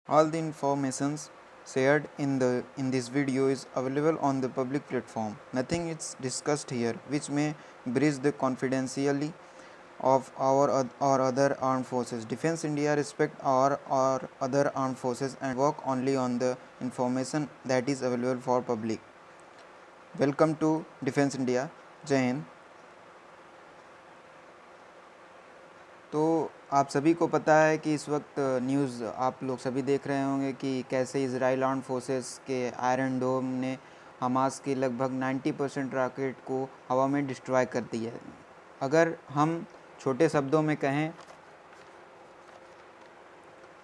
All the informations shared in this video is available on the public platform. Nothing is discussed here which may breach the confidentiality of our or other armed forces. Defense India respect our or other armed forces and work only on the information that is available for public. Welcome to Defense India. जय हिंद। तो आप सभी को पता है कि इस वक्त न्यूज़ आप लोग सभी देख रहे होंगे कि कैसे इजराइल आर्म फोर्सेस के आयरन डोम ने हमास के लगभग 90% रॉकेट को हवा में डिस्ट्रॉय कर दिया है। अगर हम छोटे शब्दों में कहें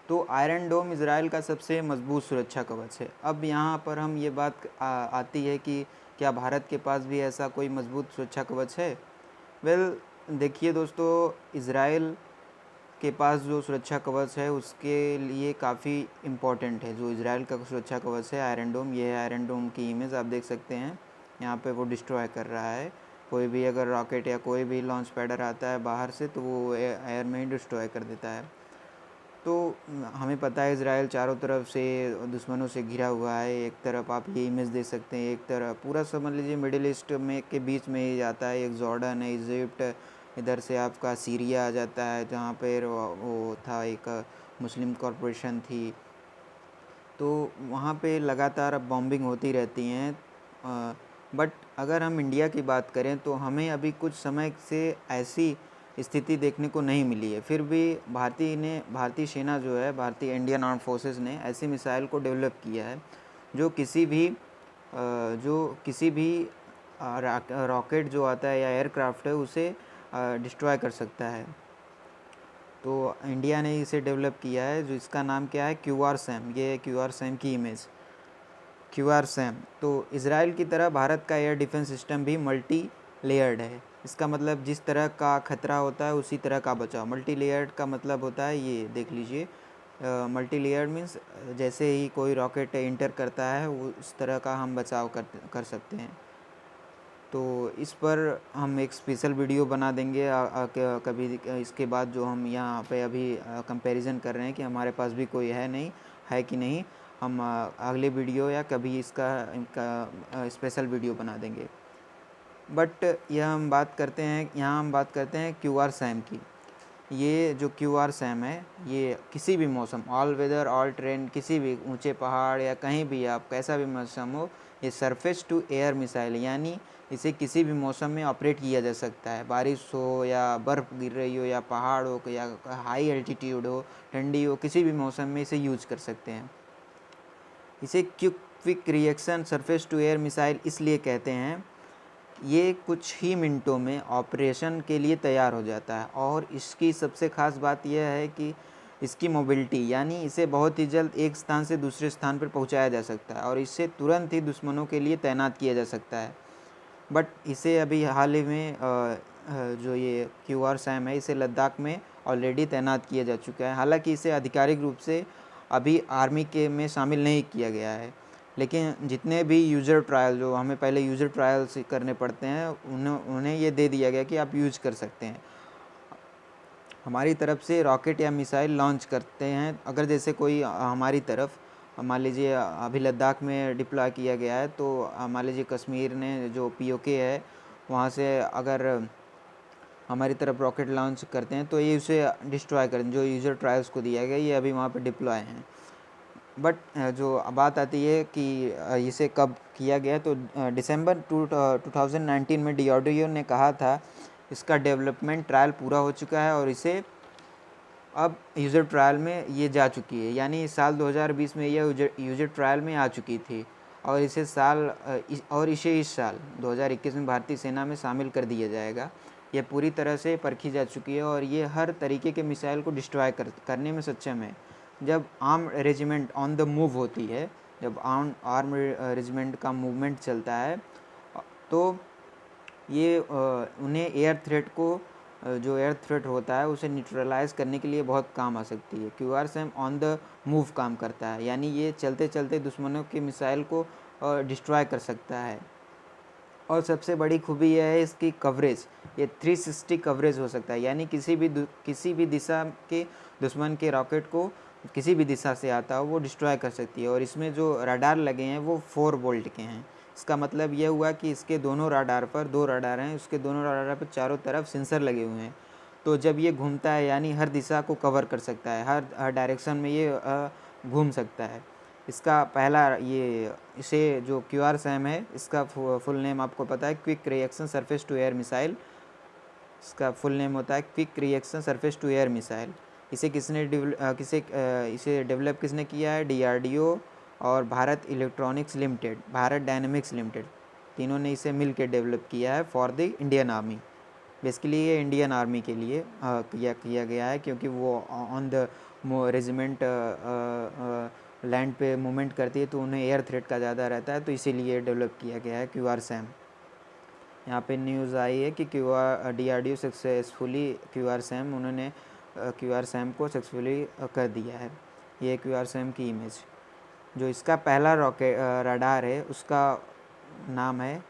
तो आयरन डोम इजराइल का सबसे मजबूत सुरक्षा कवच है। अब यहाँ पर हम ये बात आती है कि क्या भारत के पास भी ऐसा कोई मजबूत सुरक्षा कवच है? देखिए दोस्तों, इजराइल के पास जो सुरक्षा कवच है उसके लिए काफ़ी इम्पॉर्टेंट है। जो इजराइल का सुरक्षा कवच है आयरन डोम, ये है आयरन डोम की इमेज आप देख सकते हैं। यहाँ पे वो डिस्ट्रॉय कर रहा है। कोई भी अगर रॉकेट या कोई भी लॉन्च पैडर आता है बाहर से तो वो एयर में ही डिस्ट्रॉय कर देता है। तो हमें पता है इजराइल चारों तरफ से दुश्मनों से घिरा हुआ है। एक तरफ आप ये इमेज देख सकते हैं, एक तरफ पूरा समझ लीजिए मिडिल ईस्ट में के बीच में ही जाता है। एक जॉर्डन है, इजिप्ट, इधर से आपका सीरिया आ जाता है जहाँ पर वो था, एक मुस्लिम कॉरपोरेशन थी। तो वहाँ पे लगातार अब बॉम्बिंग होती रहती हैं। बट अगर हम इंडिया की बात करें तो हमें अभी कुछ समय से ऐसी स्थिति देखने को नहीं मिली है। फिर भी भारतीय सेना जो है, भारतीय इंडियन आर्म फोर्सेस ने ऐसी मिसाइल को डेवलप किया है जो किसी भी रॉकेट जो आता है या एयरक्राफ्ट है उसे डिस्ट्रॉय कर सकता है। तो इंडिया ने इसे डेवलप किया है, जो इसका नाम क्या है, QRSAM। ये है QRSAM की इमेज, QRSAM। तो इजराइल की तरह भारत का एयर डिफेंस सिस्टम भी मल्टी लेयर्ड है। इसका मतलब जिस तरह का खतरा होता है उसी तरह का बचाव। मल्टी लेयर्ड का मतलब होता है, ये देख लीजिए, मल्टी लेयर्ड मीन्स जैसे ही कोई रॉकेट इंटर करता है वो उस तरह का हम बचाव कर सकते हैं। तो इस पर हम एक स्पेशल वीडियो बना देंगे कभी इसके बाद। जो हम यहाँ पे अभी कंपैरिजन कर रहे हैं कि हमारे पास भी कोई है कि नहीं, हम अगले वीडियो या कभी इसका स्पेशल वीडियो बना देंगे। बट यहाँ हम बात करते हैं QRSAM की। ये जो QRSAM है ये किसी भी मौसम, ऑल वेदर ऑल ट्रेन, किसी भी ऊंचे पहाड़ या कहीं भी आप कैसा भी मौसम हो, ये सरफेस टू एयर मिसाइल, यानी इसे किसी भी मौसम में ऑपरेट किया जा सकता है। बारिश हो या बर्फ़ गिर रही हो या पहाड़ हो या हाई एल्टीट्यूड हो, ठंडी हो, किसी भी मौसम में इसे यूज कर सकते हैं। इसे quick reaction surface to air missile इसलिए कहते हैं, ये कुछ ही मिनटों में ऑपरेशन के लिए तैयार हो जाता है। और इसकी सबसे ख़ास बात यह है कि इसकी मोबिलिटी, यानी इसे बहुत ही जल्द एक स्थान से दूसरे स्थान पर पहुंचाया जा सकता है और इसे तुरंत ही दुश्मनों के लिए तैनात किया जा सकता है। बट इसे अभी हाल ही में जो ये QRSAM है इसे लद्दाख में ऑलरेडी तैनात किया जा चुका है। हालांकि इसे आधिकारिक रूप से अभी आर्मी के में शामिल नहीं किया गया है, लेकिन जितने भी यूज़र ट्रायल, जो हमें पहले यूज़र ट्रायल्स करने पड़ते हैं, उन्हें ये दे दिया गया कि आप यूज कर सकते हैं। हमारी तरफ से रॉकेट या मिसाइल लॉन्च करते हैं, अगर जैसे कोई हमारी तरफ मान लीजिए अभी लद्दाख में डिप्लॉय किया गया है, तो मान लीजिए कश्मीर ने जो POK है वहाँ से अगर हमारी तरफ रॉकेट लॉन्च करते हैं तो ये उसे डिस्ट्रॉय करें। जो यूज़र ट्रायल्स को दिया गया ये अभी वहाँ पर डिप्लॉय हैं। बट जो बात आती है कि इसे कब किया गया, तो दिसंबर 2019 में DRDO ने कहा था इसका डेवलपमेंट ट्रायल पूरा हो चुका है और इसे अब यूज़र ट्रायल में ये जा चुकी है। यानी साल 2020 में यह यूज़र ट्रायल में आ चुकी थी और इसे इस साल 2021 में भारतीय सेना में शामिल कर दिया जाएगा। यह पूरी तरह से परखी जा चुकी है और ये हर तरीके के मिसाइल को डिस्ट्रॉय करने में सक्षम है। जब arm regiment on the move होती है, जब आर्म रेजिमेंट का मूवमेंट चलता है, तो ये उन्हें जो एयर थ्रेट होता है उसे न्यूट्रलाइज करने के लिए बहुत काम आ सकती है। QRSAM ऑन द मूव काम करता है, यानी ये चलते चलते दुश्मनों के मिसाइल को डिस्ट्रॉय कर सकता है। और सबसे बड़ी खूबी यह है इसकी कवरेज, ये 360 कवरेज हो सकता है, यानी किसी भी दिशा के दुश्मन के रॉकेट को किसी भी दिशा से आता हो वो डिस्ट्रॉय कर सकती है। और इसमें जो रडार लगे हैं वो 4 वोल्ट के हैं। इसका मतलब ये हुआ कि इसके दोनों रडार पर, 2 रडार हैं, उसके दोनों रडार पर चारों तरफ सेंसर लगे हुए हैं। तो जब ये घूमता है यानी हर दिशा को कवर कर सकता है, हर डायरेक्शन में ये घूम सकता है। इसका पहला ये इसे जो QRSAM है, इसका फुल नेम आपको पता है, quick reaction surface to air missile. इसका फुल नेम होता है quick reaction surface to air missile. इसे इसे डेवलप किसने किया है? DRDO और Bharat electronics limited, Bharat dynamics limited, तीनों ने इसे मिल के डेवलप किया है for the Indian army. Basically ये इंडियन आर्मी के लिए किया गया है, क्योंकि वो ऑन द रेजिमेंट लैंड पे मूवमेंट करती है तो उन्हें एयर थ्रेट का ज़्यादा रहता है, तो इसीलिए डेवलप किया गया है QRSAM। यहाँ पे न्यूज़ आई है कि DRDO सक्सेसफुली QRSAM, उन्होंने QRSAM को सक्सेसफुली कर दिया है। ये QRSAM की इमेज। जो इसका पहला रॉकेट रडार है उसका नाम है,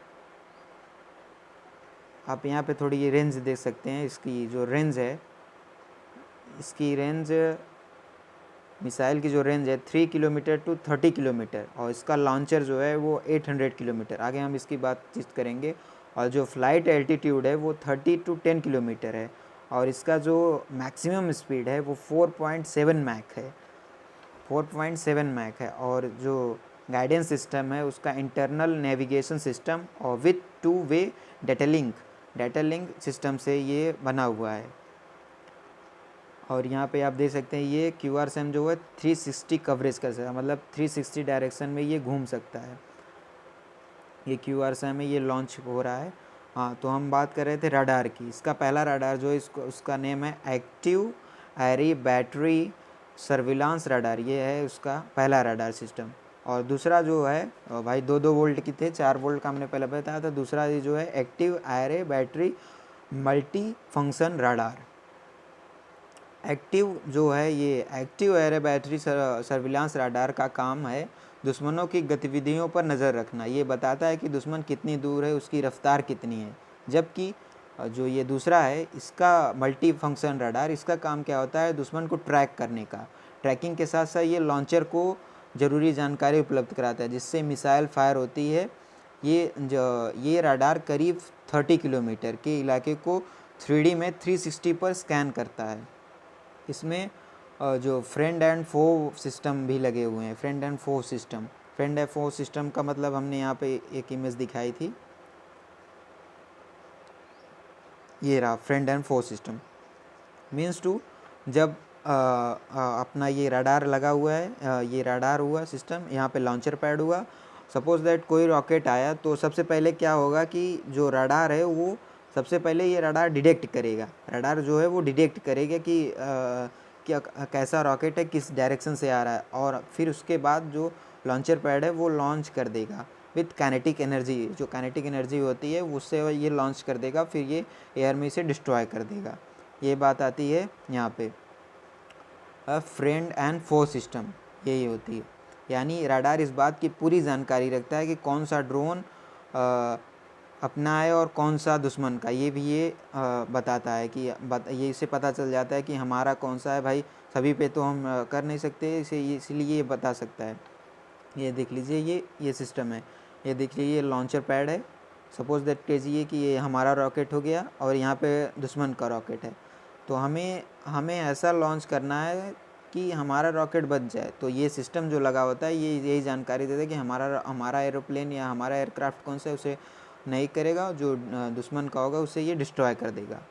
आप यहाँ पे थोड़ी ये रेंज देख सकते हैं। इसकी जो रेंज है, इसकी रेंज, मिसाइल की जो रेंज है 3 किलोमीटर टू 30 किलोमीटर, और इसका लॉन्चर जो है वो 800 किलोमीटर। आगे हम इसकी बातचीत करेंगे। और जो फ्लाइट एल्टीट्यूड है वो 30 टू 10 किलोमीटर है, और इसका जो मैक्सिमम स्पीड है वो 4.7 मैक है, 4.7 मैक है। और जो गाइडेंस सिस्टम है उसका इंटरनल नेविगेशन सिस्टम और with 2 way data link system से ये बना हुआ है। और यहाँ पे आप देख सकते हैं ये QRSAM जो है 360 कवरेज कर सकता है, मतलब 360 डायरेक्शन में ये घूम सकता है। ये QRSAM है, ये लॉन्च हो रहा है। हाँ, तो हम बात कर रहे थे रडार की। इसका पहला रडार जो है उसका नेम है एक्टिव एरी बैटरी सर्विलांस रडार, ये है उसका पहला रडार सिस्टम। और दूसरा जो है भाई 2-2 वोल्ट की थे, 4 वोल्ट का हमने पहले बताया था। दूसरा ये जो है active array battery multi function radar. Active जो है, ये active array battery surveillance radar का काम है दुश्मनों की गतिविधियों पर नज़र रखना। ये बताता है कि दुश्मन कितनी दूर है, उसकी रफ्तार कितनी है। जबकि जो ये दूसरा है, इसका मल्टी फंक्शन रडार, इसका काम क्या होता है? दुश्मन को ट्रैक करने का। ट्रैकिंग के साथ साथ ये लॉन्चर को ज़रूरी जानकारी उपलब्ध कराता है, जिससे मिसाइल फायर होती है। ये रडार करीब 30 किलोमीटर के इलाके को 3D में 360 पर स्कैन करता है। इसमें जो फ्रेंड एंड फो सिस्टम भी लगे हुए हैं। फ्रेंड एंड फो सिस्टम का मतलब हमने यहाँ पे एक इमेज दिखाई थी, ये रहा friend and foe system. Means two, जब अपना ये रडार लगा हुआ है, ये रडार हुआ सिस्टम, यहाँ पे लॉन्चर पैड हुआ। सपोज दैट कोई रॉकेट आया तो सबसे पहले क्या होगा कि जो रडार है वो सबसे पहले ये रडार डिटेक्ट करेगा। रडार जो है वो डिटेक्ट करेगा कि क्या कैसा रॉकेट है, किस डायरेक्शन से आ रहा है, और फिर उसके बाद जो लॉन्चर पैड है वो लॉन्च कर देगा विथ काइनेटिक एनर्जी। जो काइनेटिक एनर्जी होती है उससे ये लॉन्च कर देगा, फिर ये एयर में इसे डिस्ट्रॉय कर देगा। ये बात आती है यहाँ पे फ्रेंड एंड फो सिस्टम, यही होती है। यानी रडार इस बात की पूरी जानकारी रखता है कि कौन सा ड्रोन अपना है और कौन सा दुश्मन का। ये भी ये बताता है कि ये इससे पता चल जाता है कि हमारा कौन सा है। भाई सभी पे तो हम कर नहीं सकते, इसलिए ये बता सकता है। ये देख लीजिए, ये सिस्टम है। ये देख लीजिए, ये लॉन्चर पैड है। सपोज दैट कीजिए कि ये हमारा रॉकेट हो गया और यहाँ पे दुश्मन का रॉकेट है, तो हमें ऐसा लॉन्च करना है कि हमारा रॉकेट बच जाए। तो ये सिस्टम जो लगा होता है ये यही जानकारी देता है कि हमारा एरोप्लेन या हमारा एयरक्राफ्ट कौन सा है, उसे नहीं करेगा, जो दुश्मन का होगा उसे ये डिस्ट्रॉय कर देगा।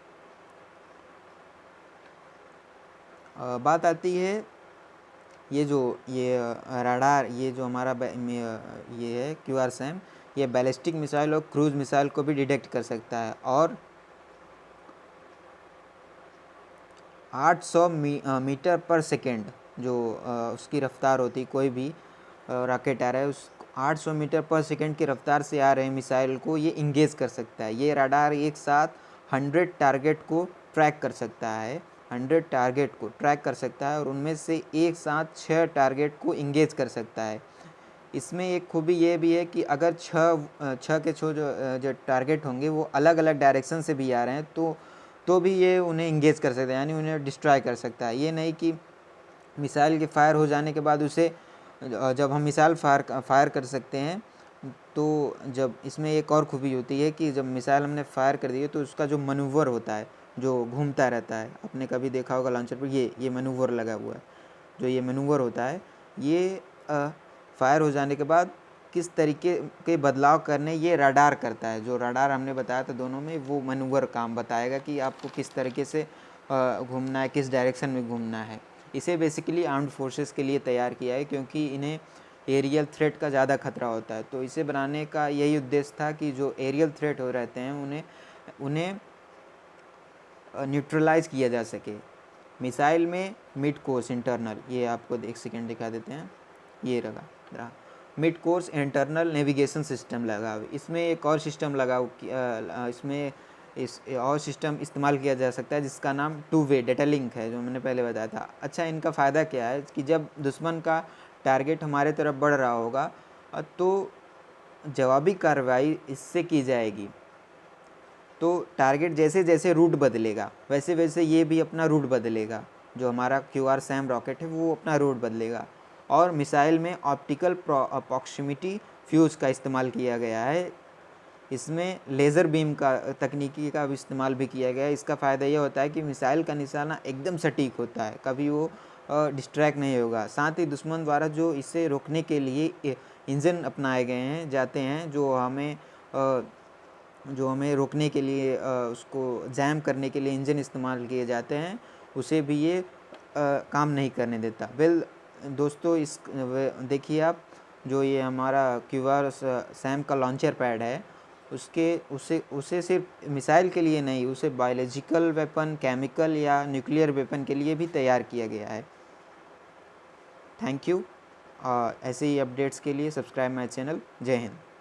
बात आती है ये रडार, ये जो हमारा ये है QRSAM, ये बैलिस्टिक मिसाइल और क्रूज मिसाइल को भी डिटेक्ट कर सकता है। और 800 मीटर पर सेकेंड जो उसकी रफ्तार होती, कोई भी रॉकेट आ रहा है उस 800 मीटर पर सेकेंड की रफ्तार से आ रहे मिसाइल को ये इंगेज कर सकता है। ये रडार एक साथ 100 टारगेट को ट्रैक कर सकता है, 100 टारगेट को ट्रैक कर सकता है, और उनमें से एक साथ 6 टारगेट को इंगेज कर सकता है। इसमें एक खूबी ये भी है कि अगर छः के जो टारगेट होंगे वो अलग अलग डायरेक्शन से भी आ रहे हैं तो भी ये उन्हें इंगेज कर सकता है, यानी उन्हें डिस्ट्रॉय कर सकता है। ये नहीं कि मिसाइल के फायर हो जाने के बाद उसे जब हम मिसाइल फायर कर सकते हैं, तो जब इसमें एक और खूबी होती है कि जब मिसाइल हमने फायर कर दी है तो उसका जो मनूवर होता है, जो घूमता रहता है, आपने कभी देखा होगा लॉन्चर पर ये मनूवर लगा हुआ है, जो ये मनूवर होता है ये फायर हो जाने के बाद किस तरीके के बदलाव करने ये रडार करता है। जो रडार हमने बताया था दोनों में, वो मनूवर काम बताएगा कि आपको किस तरीके से घूमना है, किस डायरेक्शन में घूमना है। इसे बेसिकली आर्म्ड फोर्सेस के लिए तैयार किया है क्योंकि इन्हें एरियल थ्रेट का ज़्यादा खतरा होता है। तो इसे बनाने का यही उद्देश्य था कि जो एरियल थ्रेट हो रहते हैं उन्हें न्यूट्रलाइज किया जा सके। मिसाइल में मिड कोर्स इंटरनल, ये आपको एक सेकेंड दिखा देते हैं, ये रहा mid course internal navigation system लगा। इसमें एक और सिस्टम लगा, इसमें इस और सिस्टम इस्तेमाल किया जा सकता है जिसका नाम 2 वे डेटा लिंक है, जो मैंने पहले बताया था। अच्छा, इनका फ़ायदा क्या है कि जब दुश्मन का टारगेट हमारे तरफ बढ़ रहा होगा तो जवाबी कार्रवाई इससे की जाएगी। तो टारगेट जैसे जैसे रूट बदलेगा वैसे वैसे ये भी अपना रूट बदलेगा। जो हमारा QRSAM रॉकेट है वो अपना रूट बदलेगा। और मिसाइल में ऑप्टिकल प्रॉक्सिमिटी फ्यूज़ का इस्तेमाल किया गया है। इसमें लेज़र बीम का तकनीकी का भी इस्तेमाल भी किया गया है। इसका फ़ायदा ये होता है कि मिसाइल का निशाना एकदम सटीक होता है, कभी वो डिस्ट्रैक्ट नहीं होगा। साथ ही दुश्मन द्वारा जो इसे रोकने के लिए इंजन अपनाए गए हैं जाते हैं, जो हमें रोकने के लिए उसको जैम करने के लिए इंजन इस्तेमाल किए जाते हैं, उसे भी ये काम नहीं करने देता। दोस्तों, देखिए आप, जो ये हमारा QRSAM का लॉन्चर पैड है उसे सिर्फ मिसाइल के लिए नहीं, उसे बायोलॉजिकल वेपन, केमिकल या न्यूक्लियर वेपन के लिए भी तैयार किया गया है। Thank you. ऐसे ही अपडेट्स के लिए सब्सक्राइब माय चैनल। जय हिंद।